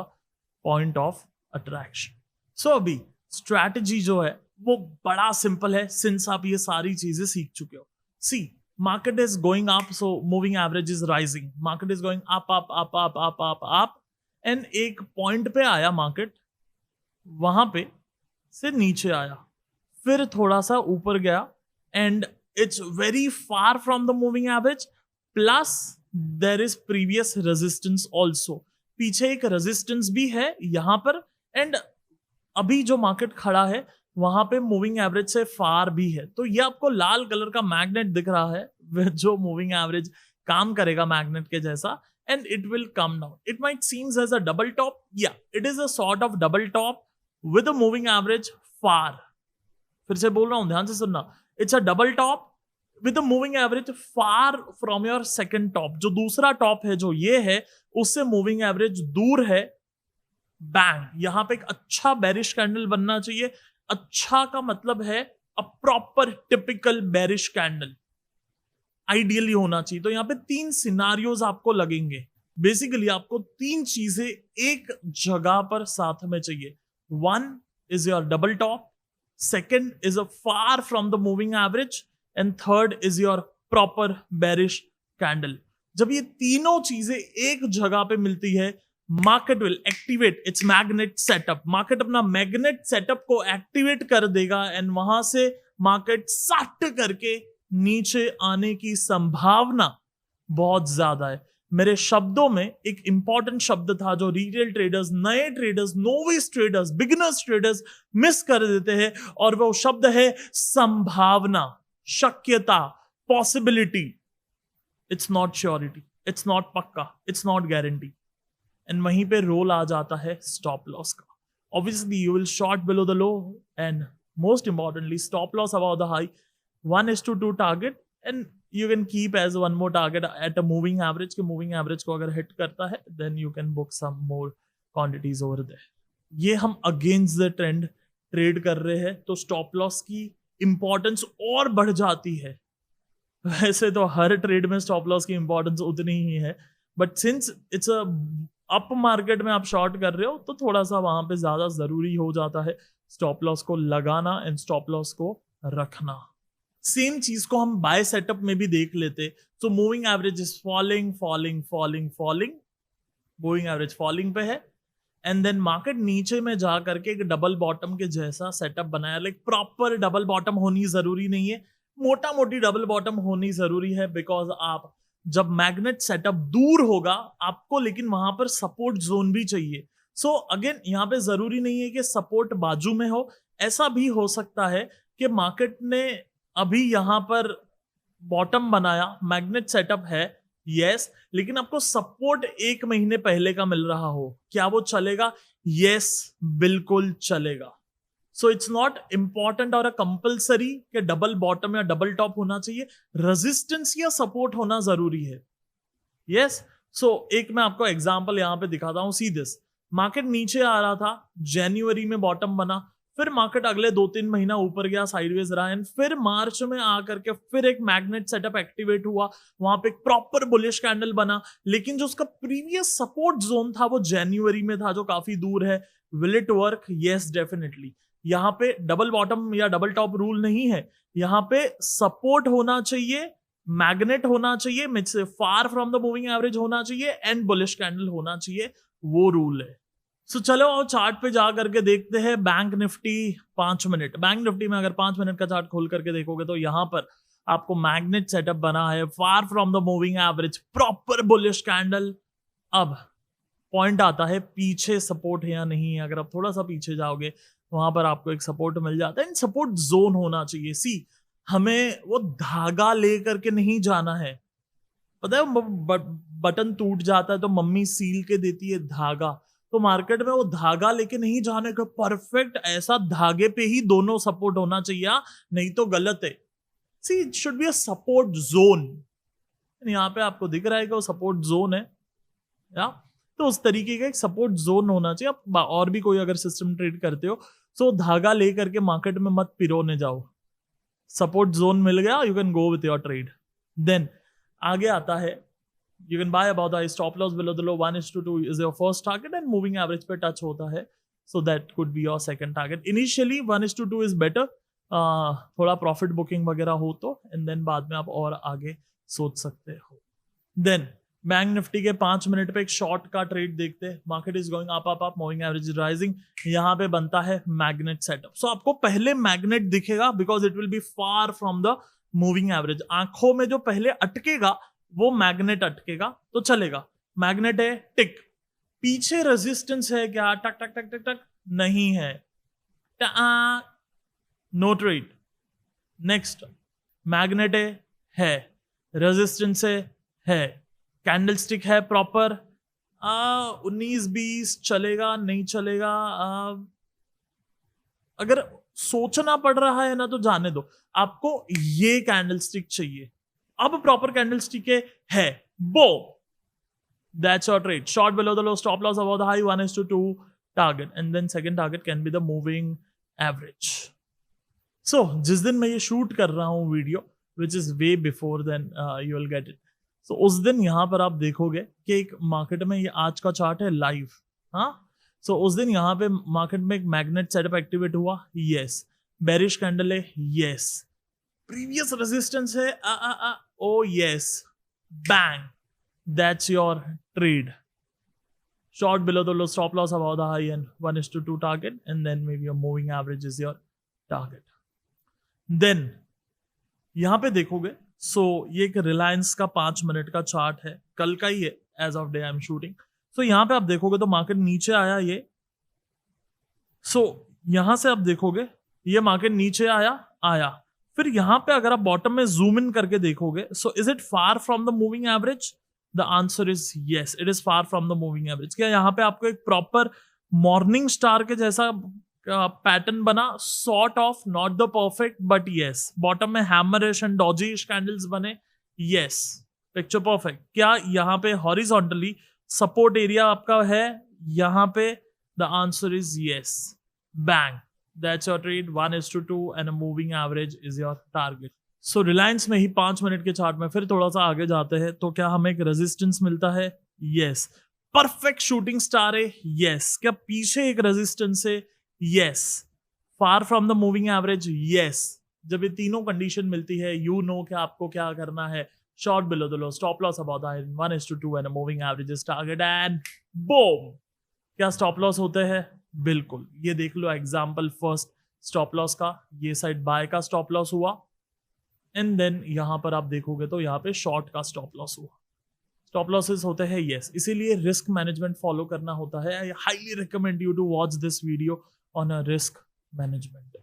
point of attraction. So अभी स्ट्रैटेजी जो है वो बड़ा सिंपल है, सिंस आप ये सारी चीजें सीख चुके हो. सी, market is going up, so moving average is rising. Market is going up, up, up, up, up, up, up, and एक पॉइंट पे आया मार्केट, वहां पे से नीचे आया, फिर थोड़ा सा ऊपर गया and it's very far from the moving average, plus there is previous resistance also. पीछे एक रेजिस्टेंस भी है यहां पर, एंड अभी जो मार्केट खड़ा है वहां पे मूविंग एवरेज से फार भी है. तो ये आपको लाल कलर का मैग्नेट दिख रहा है जो मूविंग एवरेज काम करेगा मैग्नेट के जैसा, and it will come down. It might seems as a double top, या it is a sort of double top with a moving average far. फिर से बोल रहा हूं, ध्यान से सुनना. It's a double top with a moving average far from your second top. जो दूसरा टॉप है जो ये है, उससे मूविंग एवरेज दूर है. बैंग, यहां पे एक अच्छा बेरिश कैंडल बनना चाहिए. अच्छा का मतलब है a proper typical bearish candle ideally होना चाहिए. तो यहां पे 3 सिनारियोज आपको लगेंगे. बेसिकली आपको 3 चीजें एक जगह पर साथ में चाहिए. 1 is your double top, second is a far from the moving average, and third is your proper bearish candle. जब ये तीनों चीजें एक जगह पे मिलती है, market will activate it's magnet setup. Market अपना मैग्नेट सेटअप को एक्टिवेट कर देगा एंड वहां से मार्केट सट करके नीचे आने की संभावना बहुत ज्यादा है. मेरे शब्दों में एक इंपॉर्टेंट शब्द था जो रिटेल ट्रेडर्स, नए traders, novice traders, beginners traders miss कर देते हैं, और वो शब्द है संभावना, शक्यता, possibility. It's not surety, it's not pakka, it's not guarantee. And वहीं पे रोल आ जाता है स्टॉप लॉस का. Obviously you will short below the low and most importantly stop loss about the high. 1:2 target and you can keep as one more target at a moving average. के moving average को अगर hit करता है, then you can book some more quantities over there. ये हम against the trend trade कर रहे हैं, तो स्टॉप लॉस की इंपॉर्टेंस और बढ़ जाती है. वैसे तो हर ट्रेड में स्टॉप लॉस की इंपॉर्टेंस उतनी ही है, but since it's a up market में आप शॉर्ट कर रहे हो, तो थोड़ा सा वहां पे ज्यादा जरूरी हो जाता है स्टॉप लॉस को लगाना एंड स्टॉप लॉस को रखना। सेम चीज को हम बाय सेटअप में भी देख लेते। So moving average is falling falling falling falling, moving average falling पे है एंड देन मार्केट नीचे में जा करके एक डबल बॉटम के जैसा सेटअप बनाया। लाइक प्रॉपर डबल बॉटम होनी जरूरी नहीं है, मोटा मोटी डबल बॉटम होनी जरूरी है, बिकॉज आप जब मैग्नेट सेटअप दूर होगा आपको, लेकिन वहां पर सपोर्ट जोन भी चाहिए। सो अगेन यहाँ पे जरूरी नहीं है कि सपोर्ट बाजू में हो, ऐसा भी हो सकता है कि मार्केट ने अभी यहां पर बॉटम बनाया, मैग्नेट सेटअप है यस, लेकिन आपको सपोर्ट 1 महीने पहले का मिल रहा हो, क्या वो चलेगा? यस, बिल्कुल चलेगा। सो इट्स नॉट इंपॉर्टेंट और कंपल्सरी कि डबल बॉटम या डबल टॉप होना चाहिए, रेजिस्टेंस या सपोर्ट होना जरूरी है। यस, सो एक मैं आपको एग्जांपल यहां पे दिखाता हूं। सी दिस, मार्केट नीचे आ रहा था, जनवरी में बॉटम बना, फिर मार्केट अगले 2-3 महीना ऊपर गया, साइडवेज रहा, एंड फिर मार्च में आकर के फिर एक मैग्नेट सेटअप एक्टिवेट हुआ, वहां पे एक प्रॉपर बुलिश कैंडल बना, लेकिन जो उसका प्रीवियस सपोर्ट जोन था वो जनवरी में था, जो काफी दूर है। Will it work? Yes, definitely. यहाँ पे डबल बॉटम या डबल टॉप रूल नहीं है, यहाँ पे सपोर्ट होना चाहिए, मैग्नेट होना चाहिए, means far from the moving average होना चाहिए एंड बुलिश कैंडल होना चाहिए, वो रूल है। सो चलो और चार्ट पे जा करके देखते हैं bank Nifty 5 minute. Bank Nifty में अगर 5 मिनट का चार्ट खोल करके देखोगे तो यहां पर आपको मैग्नेट सेटअप बना है, फार from the moving average, proper bullish candle. अब पॉइंट आता है पीछे सपोर्ट है या नहीं है। अगर आप थोड़ा सा पीछे जाओगे वहां पर आपको एक सपोर्ट मिल जाता है, सपोर्ट जोन होना चाहिए। सी, हमें वो धागा लेकर के नहीं जाना है, पता है बटन टूट जाता है तो मम्मी सील के देती है धागा, तो मार्केट में वो धागा लेके नहीं जाने का, परफेक्ट ऐसा धागे पे ही दोनों सपोर्ट होना चाहिए, नहीं तो गलत है। See, it should be a support zone. यहाँ पे आपको दिख रहा है कि वो सपोर्ट जोन है या, तो उस तरीके का एक सपोर्ट जोन होना चाहिए। आप और भी कोई अगर सिस्टम ट्रेड करते हो तो धागा लेकर के मार्केट में मत पिरोने जाओ, सपोर्ट जोन मिल गया, you can go with your trade. Then आगे आता है, you can buy about the stop loss below the low 1:2 is your first target and moving average पे टच होता है, so that could be your second target. Initially 1:2 is better, थोड़ा profit booking वगैरह हो तो, एंड देन बाद में आप और आगे सोच सकते हो। देन बैंक निफ्टी के 5 मिनट पे एक शॉर्ट का ट्रेड देखते हैं। Market is going up up up, moving average is rising, यहाँ पे बनता है मैग्नेट सेटअप। सो आपको पहले मैग्नेट दिखेगा because it will be far from the moving average. आंखों में जो पहले अटकेगा वो मैग्नेट अटकेगा तो चलेगा। मैग्नेट है, टिक। पीछे रेजिस्टेंस है क्या? टक टक टक टक टक, नहीं है, नो ट्रेड। नेक्स्ट, मैग्नेट है, रेजिस्टेंस है, कैंडल स्टिक है प्रॉपर, 19-20 चलेगा नहीं चलेगा? अगर सोचना पड़ रहा है ना तो जाने दो, आपको ये कैंडल स्टिक चाहिए। अब प्रॉपर कैंडल स्टिक है, बो, that's your trade. Short below the low, stop loss above the high, 1:2 target, and then second target can be the moving average. So जिस दिन मैं ये शूट कर रहा हूं video, which is way before then you will get it, so उस दिन यहां पर आप देखोगे कि एक मार्केट में, ये आज का चार्ट है लाइव, हाँ, सो उस दिन यहां पे मार्केट में एक मैग्नेट सेटअप एक्टिवेट हुआ, यस, बेरिश कैंडल है, यस, प्रीवियस रेजिस्टेंस है, oh yes, bang, that's your trade. Short below the low, stop loss above the high and 1:2 target, and then maybe your moving average is your target. Then यहां पे देखोगे, सो ये एक रिलायंस का 5 minute का chart है, कल का ही है, as of day I am shooting. So यहां पे आप देखोगे तो मार्केट नीचे आया ये, सो यहां से आप देखोगे ये मार्केट नीचे आया, फिर यहां पे अगर आप बॉटम में जूम इन करके देखोगे, so is it far from the moving average? The answer is yes, it is far from the moving average. क्या यहां पे आपको एक प्रॉपर मॉर्निंग स्टार के जैसा पैटर्न बना, sort of, not the perfect but yes. Bottom में हैमरिश and डॉजिश candles बने, यस, पिक्चर परफेक्ट। क्या यहाँ पे हॉरिजॉन्टली सपोर्ट एरिया आपका है यहाँ पे? The answer is yes, bang, that's your trade, 1:2 and a moving average is your target. So Reliance में ही 5 मिनट के चार्ट में फिर थोड़ा सा आगे जाते हैं तो क्या हमें एक रेजिस्टेंस मिलता है? यस, परफेक्ट शूटिंग स्टार है, यस। क्या पीछे एक रेजिस्टेंस है? Yes, far from the moving average, yes. जब ये तीनों कंडीशन मिलती है, यू नो कि आपको क्या करना है, short below the low, stop loss about the high, 1:2 and moving average is target and boom. क्या स्टॉप लॉस होते हैं? बिल्कुल, ये देख लो एग्जांपल फर्स्ट स्टॉप लॉस का, ये साइड बाय का स्टॉप लॉस हुआ एंड देन यहां पर आप देखोगे तो यहाँ पे शॉर्ट का स्टॉप लॉस हुआ। स्टॉप लॉसेस होते हैं, यस, इसीलिए रिस्क मैनेजमेंट फॉलो करना होता है। I highly recommend you to watch this video on a risk management.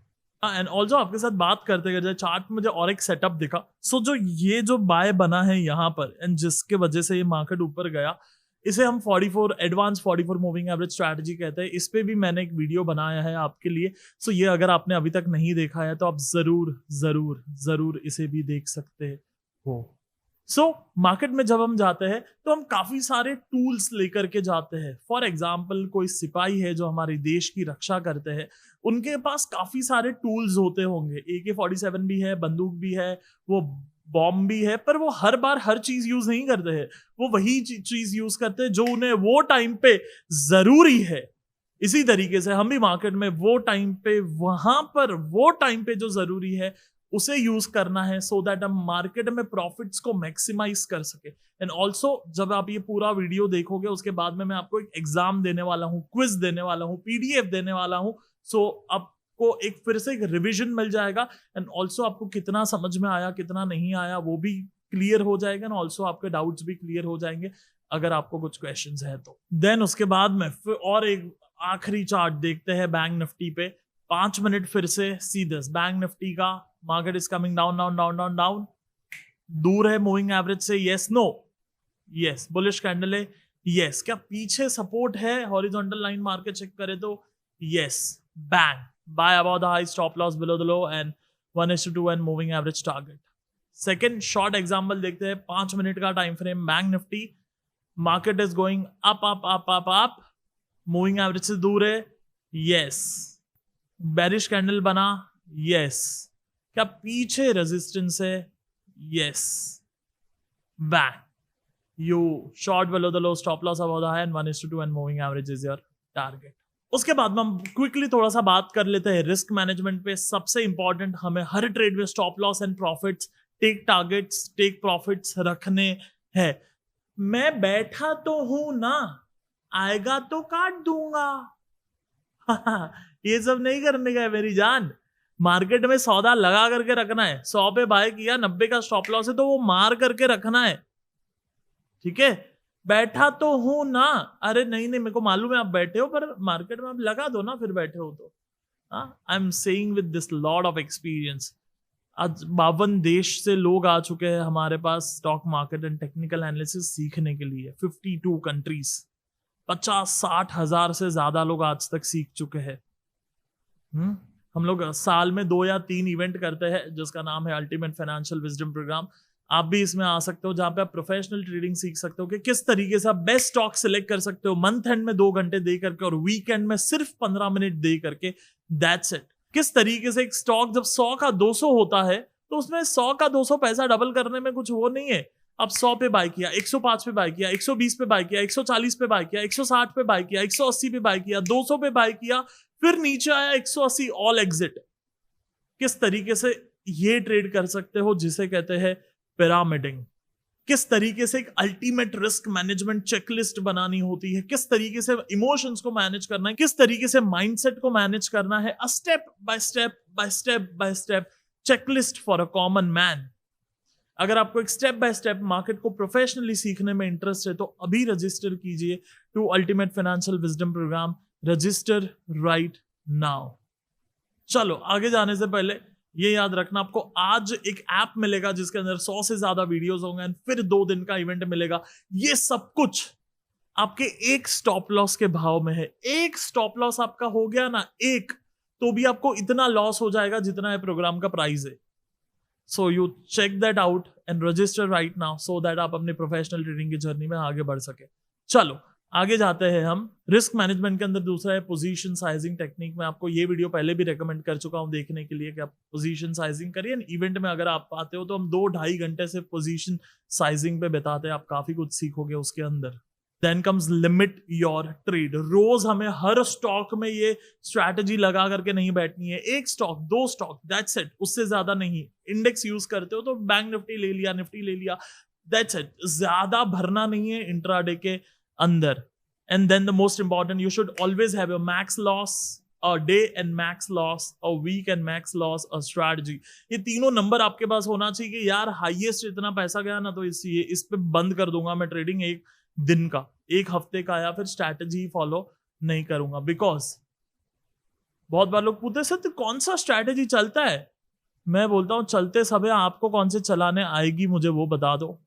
And also आपके साथ बात करते करते चार्ट में मुझे और एक सेटअप दिखा। सो जो ये जो बाय बना है यहाँ पर एंड जिसके वजह से ये मार्केट ऊपर गया, इसे हम 44 एडवांस 44 मूविंग एवरेज स्ट्रैटेजी कहते हैं। इस पे भी मैंने एक वीडियो बनाया है आपके लिए। सो ये अगर आपने अभी तक नहीं देखा है तो आप जरूर जरूर जरूर इसे भी देख सकते हो। सो मार्केट में जब हम जाते हैं तो हम काफी सारे टूल्स लेकर के जाते हैं। फॉर एग्जाम्पल कोई सिपाही है जो हमारे देश की रक्षा करते हैं, उनके पास काफी सारे टूल्स होते होंगे। AK-47 भी है, बंदूक भी है, वो बॉम्ब भी है, पर वो हर बार हर चीज यूज नहीं करते हैं। वो वही चीज यूज करते हैं जो उन्हें वो टाइम पे जरूरी है। इसी तरीके से हम भी मार्केट में वो टाइम पे, वहां पर वो टाइम पे जो जरूरी है उसे यूज करना है, सो दैट हम मार्केट में प्रॉफिट्स को मैक्सिमाइज कर सके। एंड ऑल्सो जब आप ये पूरा वीडियो देखोगे उसके बाद में मैं आपको एक एग्जाम देने वाला हूँ, क्विज देने वाला हूँ, PDF देने वाला हूँ। सो आपको एक फिर से एक रिविजन मिल जाएगा एंड ऑल्सो आपको कितना समझ में आया कितना नहीं आया वो भी क्लियर हो जाएगा एंड ऑल्सो आपके डाउट्स भी क्लियर हो जाएंगे अगर आपको कुछ क्वेश्चंस है तो। देन उसके बाद में फिर और एक आखिरी चार्ट देखते हैं बैंक निफ्टी पे। 5 मिनट फिर से सीधे बैंक निफ्टी का market is coming down down down down down, दूर है मूविंग एवरेज से, yes no, yes, bullish candle है, यस। क्या पीछे सपोर्ट है हॉरिजॉन्टल लाइन मार्केट चेक करे तो, yes, bang by about the high, stop loss below the low and 1:2 and moving average target. Second short example देखते हैं, 5 minute का time frame, bank Nifty market is going up up up up up, moving average से दूर है, yes, bearish candle बना, yes. क्या पीछे resistance है, yes, bank, you short below the low, stop loss about the high and 1:2 and moving average is your target. उसके बाद में हम क्विकली थोड़ा सा बात कर लेते हैं रिस्क मैनेजमेंट पे। सबसे इंपॉर्टेंट, हमें हर ट्रेड में stop loss and profits, take targets, take profits रखने हैं। मैं बैठा तो हूं ना, आएगा तो काट दूंगा। ये सब नहीं करने का है मेरी जान। मार्केट में सौदा लगा करके रखना है। 100 पे बाय किया, 90 का स्टॉप लॉस है तो वो मार करके रखना है, ठीक है। बैठा तो हूं ना, अरे नहीं नहीं मेरे को मालूम है आप बैठे हो, पर मार्केट में आप लगा दो ना फिर बैठे हो तो। I am saying with this lot of experience. आज 52 देश से लोग आ चुके हैं हमारे पास stock market and technical analysis सीखने के लिए। 52 कंट्रीज, 50-60 हजार से ज्यादा लोग आज तक सीख चुके हैं। हम लोग साल में 2 या 3 इवेंट करते हैं जिसका नाम है अल्टीमेट फाइनेंशियल विजडम प्रोग्राम। आप भी इसमें आ सकते हो, जहां पे आप प्रोफेशनल ट्रेडिंग सीख सकते हो कि किस तरीके से आप बेस्ट स्टॉक सिलेक्ट कर सकते हो मंथ एंड में 2 घंटे दे करके और वीकेंड में सिर्फ 15 मिनट दे करके, दैट्स इट। किस तरीके से एक स्टॉक जब 100 का 200 होता है तो उसमें 100 का 200 पैसा डबल करने में कुछ वो नहीं है। अब 100 पे बाय किया, 105 पे बाय किया, 120 पे बाय किया, 140 पे बाय किया, 160 पे बाय किया, 180 पे बाय किया, 200 पे बाय किया, फिर नीचे आया 180, ऑल एग्जिट। किस तरीके से ये ट्रेड कर सकते हो जिसे कहते हैं पिरामिडिंग। किस तरीके से एक अल्टीमेट रिस्क मैनेजमेंट चेकलिस्ट बनानी होती है, किस तरीके से इमोशंस को मैनेज करना है, किस तरीके से माइंडसेट को मैनेज करना है, a step by step by step by step checklist for a common man. अगर आपको एक स्टेप बाय स्टेप मार्केट को प्रोफेशनली सीखने में इंटरेस्ट है तो अभी रजिस्टर कीजिए to ultimate financial wisdom programme. Register right now. चलो आगे जाने से पहले ये याद रखना, आपको आज एक ऐप मिलेगा जिसके अंदर 100 से ज्यादा वीडियोस होंगे एंड फिर 2 दिन का इवेंट मिलेगा। ये सब कुछ आपके एक स्टॉप लॉस के भाव में है। एक स्टॉप लॉस आपका हो गया ना, एक, तो भी आपको इतना लॉस हो जाएगा जितना है प्रोग्राम का प्राइस है। So you check that out and register right now so that आप अपनी प्रोफेशनल ट्रेडिंग की जर्नी में आगे बढ़ सके। चलो आगे जाते हैं हम। रिस्क मैनेजमेंट के अंदर दूसरा है पोजीशन साइजिंग टेक्निक। मैं आपको ये वीडियो पहले भी रेकमेंड कर चुका हूं देखने के लिए कि आप पोजीशन साइजिंग करिए। इवेंट में अगर आप आते हो तो हम 2-2.5 घंटे से पोजीशन साइजिंग पे बिताते हैं, आप काफी कुछ सीखोगे उसके अंदर। Then comes limit your trade. रोज हमें हर स्टॉक में ये स्ट्रैटेजी लगा करके नहीं बैठनी है, एक स्टॉक, दो स्टॉक, दैट्स इट, उससे ज्यादा नहीं। इंडेक्स यूज करते हो तो बैंक निफ्टी ले लिया, निफ्टी ले लिया, दैट्स इट, ज्यादा भरना नहीं है इंट्राडे के अंदर। And then the most important, you should always have your max loss a day and max loss, a week and max loss, a strategy। ये तीनों नंबर आपके पास होना चाहिए कि यार हाईएस्ट इतना पैसा गया ना तो इस पे बंद कर दूंगा मैं ट्रेडिंग, एक दिन का, एक हफ्ते का, या फिर स्ट्रैटेजी फॉलो नहीं करूंगा। बिकॉज बहुत बार लोग पूछते हैं तो कौन सा स्ट्रैटेजी चलता है, मैं बोलता हूं चलते सब है, आपको कौन से चलाने आएगी मुझे वो बता दो।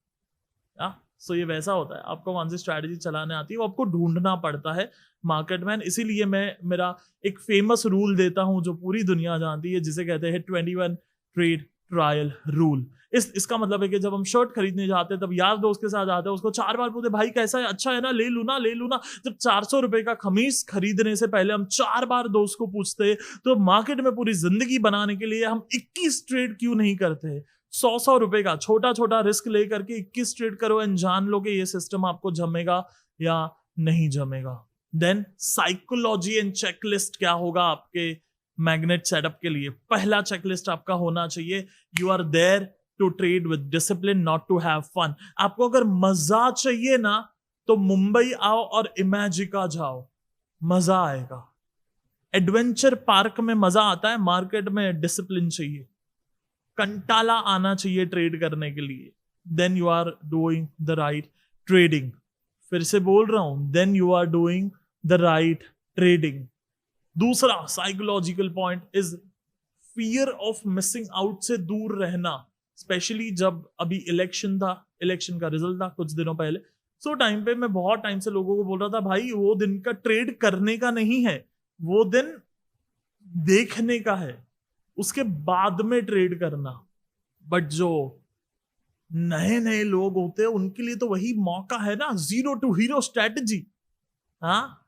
सो ये वैसा होता है, आपको कौन सी स्ट्रैटेजी चलाने आती है वो आपको ढूंढना पड़ता है मार्केट में। इसीलिए मैं मेरा एक फेमस रूल देता हूं जो पूरी दुनिया जानती है, जिसे कहते हैं 21 ट्रेड ट्रायल रूल। इसका मतलब है कि जब हम शर्ट खरीदने जाते हैं तब यार दोस्त के साथ जाते हैं, उसको 4 बार पूछते भाई कैसा है, अच्छा है ना, ले लू ना, ले लू ना। जब 400 रुपए का खमीस खरीदने से पहले हम 4 बार दोस्त को पूछते हैं, तो मार्केट में पूरी जिंदगी बनाने के लिए हम 21 ट्रेड क्यों नहीं करते? 100 रुपए का छोटा छोटा रिस्क लेकर के 21 ट्रेड करो एंड जान लो कि ये सिस्टम आपको जमेगा या नहीं जमेगा। देन साइकोलॉजी एंड चेकलिस्ट क्या होगा आपके मैग्नेट सेटअप के लिए? पहला चेकलिस्ट आपका होना चाहिए, you are there to trade with discipline, not to have fun. आपको अगर मजा चाहिए ना तो मुंबई आओ और इमेजिका जाओ, मजा आएगा। एडवेंचर पार्क में मजा आता है, मार्केट में डिसिप्लिन चाहिए, कंटाला आना चाहिए ट्रेड करने के लिए। Then you are doing the right trading. फिर से बोल रहा हूं, then you are doing the right trading. दूसरा psychological point is fear of missing out से दूर रहना। स्पेशली जब अभी इलेक्शन था, इलेक्शन का रिजल्ट था कुछ दिनों पहले, सो टाइम पे मैं बहुत टाइम से लोगों को बोल रहा था भाई वो दिन का ट्रेड करने का नहीं है, वो दिन देखने का है, उसके बाद में ट्रेड करना। बट जो नए नए लोग होते हैं उनके लिए तो वही मौका है ना, 0 to hero स्ट्रेटजी। हाँ,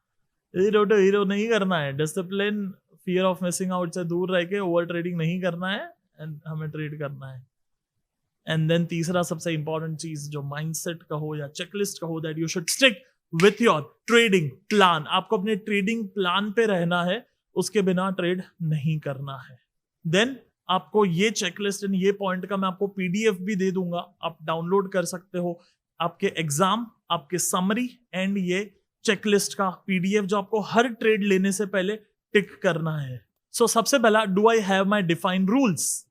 0 to hero नहीं करना है, discipline, fear of missing out से दूर रह के ओवर ट्रेडिंग नहीं करना है एंड हमें ट्रेड करना है। एंड देन तीसरा सबसे इंपॉर्टेंट चीज जो माइंडसेट कहो या चेकलिस्ट कहो, that you should stick with your trading plan. आपको अपने ट्रेडिंग प्लान पे रहना है, उसके बिना ट्रेड नहीं करना है। देन आपको ये चेकलिस्ट एंड ये पॉइंट का मैं आपको पीडीएफ भी दे दूंगा, आप डाउनलोड कर सकते हो। आपके एग्जाम, आपके समरी एंड ये चेकलिस्ट का पीडीएफ जो आपको हर ट्रेड लेने से पहले टिक करना है। सो सबसे पहला, do I have my defined rules?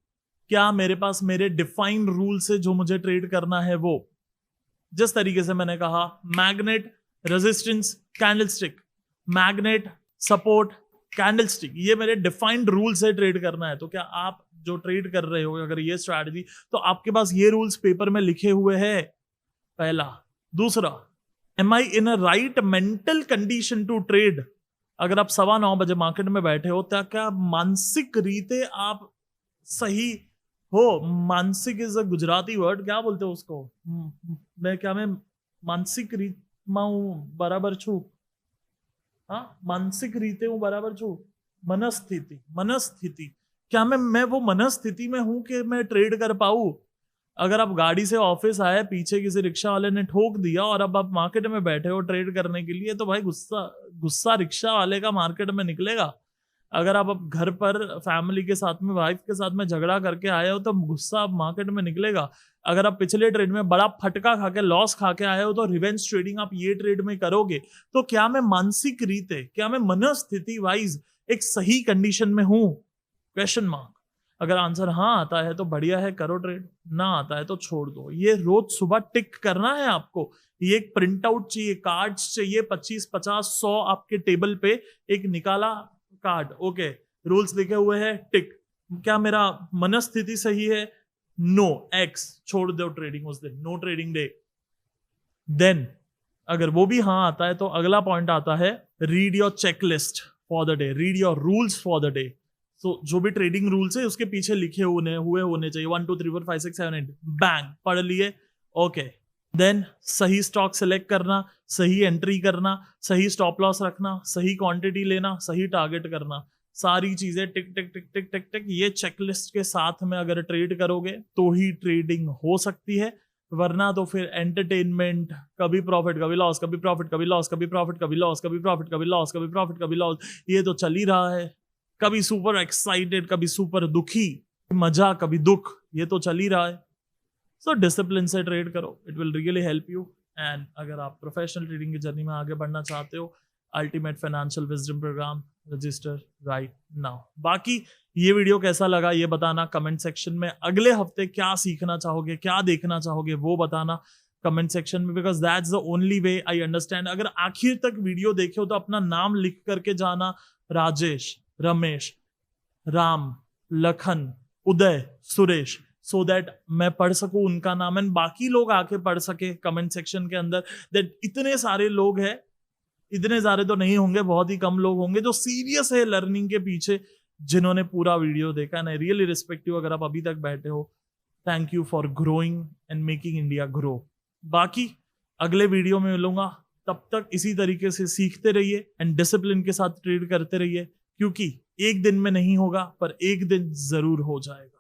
क्या मेरे पास मेरे डिफाइंड रूल्स है जो मुझे ट्रेड करना है? वो जिस तरीके से मैंने कहा, magnet, resistance, candlestick, magnet, support, candlestick, ये मेरे डिफाइंड रूल्स है ट्रेड करना है। तो क्या आप जो ट्रेड कर रहे हो अगर ये स्ट्रैटेजी, तो आपके पास ये रूल्स पेपर में लिखे हुए हैं? पहला। दूसरा, am I in a right mental condition to trade? अगर आप 9:15 बजे मार्केट में बैठे हो तो क्या मानसिक रीते आप सही हो? मानसिक इज अ गुजराती वर्ड, क्या बोलते हो उसको? मैं मानसिक रीत बराबर छू? हाँ, मानसिक रीते हूं बराबर छू? मनस्थिति। क्या मैं वो मनस्थिति में हूं कि मैं ट्रेड कर पाऊं? अगर आप गाड़ी से ऑफिस आए, पीछे किसी रिक्शा वाले ने ठोक दिया और अब आप मार्केट में बैठे हो ट्रेड करने के लिए, तो भाई गुस्सा रिक्शा वाले का मार्केट में निकलेगा। अगर आप अब घर पर फैमिली के साथ में, वाइफ के साथ में झगड़ा करके आए हो तो गुस्सा मार्केट में निकलेगा। अगर आप पिछले ट्रेड में बड़ा फटका खा के, लॉस खा के आए हो तो रिवेंज ट्रेडिंग आप ये ट्रेड में करोगे। तो क्या मैं मानसिक रीते, क्या मैं मनस्थिति वाइज एक सही कंडीशन में हूं? Question mark. अगर आंसर हाँ आता है तो बढ़िया है, करो ट्रेड, ना आता है तो छोड़ दो। ये रोज सुबह टिक करना है आपको। ये एक प्रिंट आउट चाहिए, कार्ड्स चाहिए, 25, 50, 100 आपके टेबल पे एक निकाला कार्ड, ओके, रूल्स लिखे हुए हैं, टिक। क्या मेरा मनस्थिति सही है? नो, एक्स, छोड़ दो ट्रेडिंग उस दिन, नो ट्रेडिंग डे। देन अगर वो भी हाँ आता है तो अगला पॉइंट आता है, read your checklist for the day, read your rules for the day. So जो भी ट्रेडिंग रूल्स है उसके पीछे लिखे हुए होने चाहिए, 1 2 3 4 5 6 7 8, बैंग, पढ़ लिए, ओके। देन सही स्टॉक सिलेक्ट करना, सही एंट्री करना, सही स्टॉप लॉस रखना, सही क्वांटिटी लेना, सही टारगेट करना, सारी चीजें टिक टिक टिक टिक टिक टिक। ये चेकलिस्ट के साथ में अगर ट्रेड करोगे तो ही ट्रेडिंग हो सकती है, वरना तो फिर एंटरटेनमेंट, कभी प्रॉफिट कभी लॉस, कभी प्रॉफिट कभी लॉस, कभी प्रॉफिट कभी लॉस, कभी प्रॉफिट कभी लॉस, कभी प्रॉफिट कभी लॉस, ये तो चल ही रहा है। कभी सुपर एक्साइटेड, कभी सुपर दुखी, मजा कभी दुख, ये तो चल ही रहा है। सो डिसिप्लिन से ट्रेड करो, it will really help you. And अगर आप प्रोफेशनल ट्रेडिंग की जर्नी में आगे बढ़ना चाहते हो, ultimate financial wisdom programme, register right now. बाकी ये वीडियो कैसा लगा ये बताना कमेंट सेक्शन में। अगले हफ्ते क्या सीखना चाहोगे, क्या देखना चाहोगे, वो बताना कमेंट सेक्शन में, because that's the only way I understand. अगर आखिर तक वीडियो देखे हो तो अपना नाम लिख करके जाना, राजेश, रमेश, राम, लखन, उदय, सुरेश, सो दैट मैं पढ़ सकूं उनका नाम एंड बाकी लोग आके पढ़ सके कमेंट सेक्शन के अंदर। दैट इतने सारे लोग हैं, इतने सारे तो नहीं होंगे, बहुत ही कम लोग होंगे जो सीरियस है लर्निंग के पीछे, जिन्होंने पूरा वीडियो देखा। And I really respect you अगर आप अभी तक बैठे हो। Thank you for growing and making India grow. बाकी अगले वीडियो में मिलूंगा, तब तक इसी तरीके से सीखते रहिए एंड डिसिप्लिन के साथ ट्रेड करते रहिए, क्योंकि एक दिन में नहीं होगा पर एक दिन जरूर हो जाएगा।